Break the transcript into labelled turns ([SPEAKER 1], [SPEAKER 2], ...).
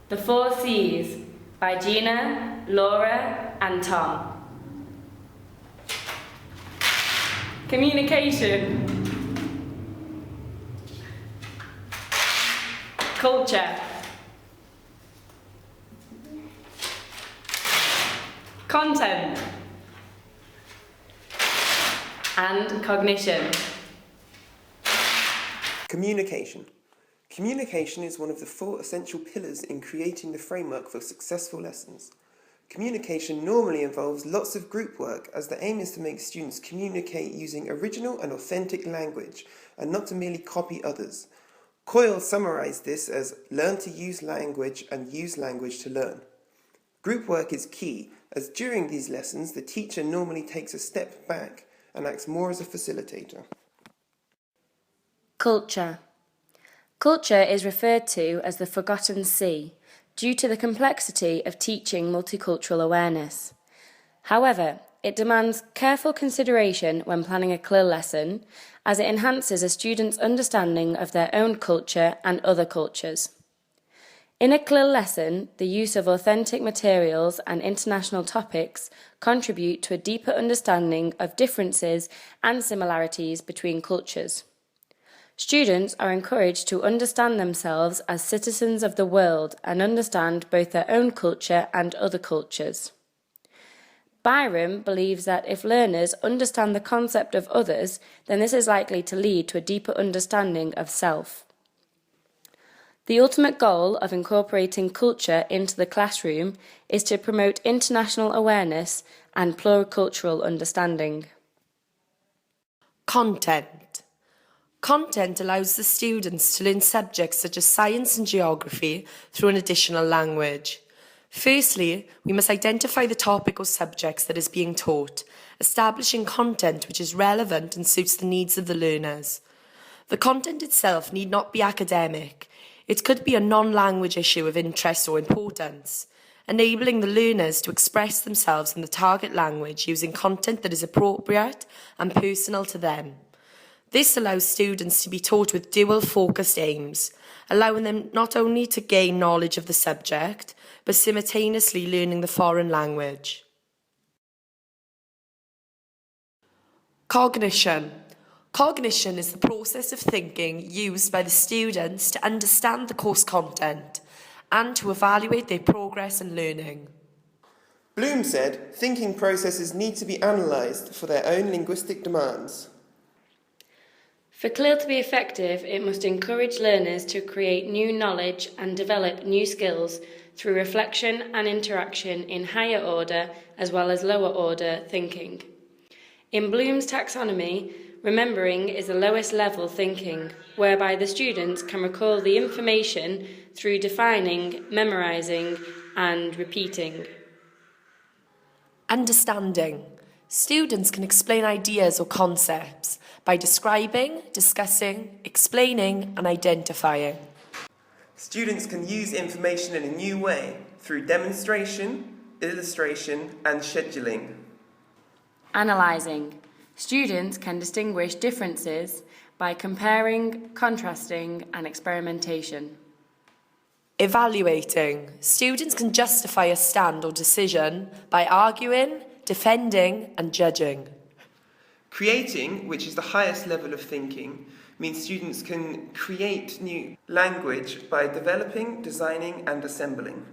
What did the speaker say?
[SPEAKER 1] The Four C's by Gina, Laura and Tom. Communication. Culture. Content. And cognition.
[SPEAKER 2] Communication. Communication is one of the 4 essential pillars in creating the framework for successful lessons. Communication normally involves lots of group work, as the aim is to make students communicate using original and authentic language and not to merely copy others. CLIL summarised this as learn to use language and use language to learn. Group work is key, as during these lessons the teacher normally takes a step back and acts more as a facilitator.
[SPEAKER 1] Culture. Culture is referred to as the forgotten C due to the complexity of teaching multicultural awareness. However, it demands careful consideration when planning a CLIL lesson, as it enhances a student's understanding of their own culture and other cultures. In a CLIL lesson, the use of authentic materials and international topics contribute to a deeper understanding of differences and similarities between cultures. Students are encouraged to understand themselves as citizens of the world and understand both their own culture and other cultures. Byram believes that if learners understand the concept of others, then this is likely to lead to a deeper understanding of self. The ultimate goal of incorporating culture into the classroom is to promote international awareness and pluricultural understanding.
[SPEAKER 3] Content. Content allows the students to learn subjects such as science and geography through an additional language. Firstly, we must identify the topic or subjects that is being taught, establishing content which is relevant and suits the needs of the learners. The content itself need not be academic. It could be a non-language issue of interest or importance, enabling the learners to express themselves in the target language using content that is appropriate and personal to them. This allows students to be taught with dual-focused aims, allowing them not only to gain knowledge of the subject, but simultaneously learning the foreign language. Cognition. Cognition is the process of thinking used by the students to understand the course content and to evaluate their progress in learning.
[SPEAKER 2] Bloom said, thinking processes need to be analysed for their own linguistic demands.
[SPEAKER 1] For CLIL to be effective, it must encourage learners to create new knowledge and develop new skills through reflection and interaction in higher order as well as lower order thinking. In Bloom's taxonomy, remembering is the lowest level thinking, whereby the students can recall the information through defining, memorising and repeating.
[SPEAKER 3] Understanding. Students can explain ideas or concepts by describing, discussing, explaining and identifying.
[SPEAKER 2] Students can use information in a new way through demonstration, illustration and scheduling.
[SPEAKER 1] Analysing. Students can distinguish differences by comparing, contrasting and experimentation.
[SPEAKER 3] Evaluating. Students can justify a stand or decision by arguing, defending and judging.
[SPEAKER 2] Creating, which is the highest level of thinking, means students can create new language by developing, designing and assembling.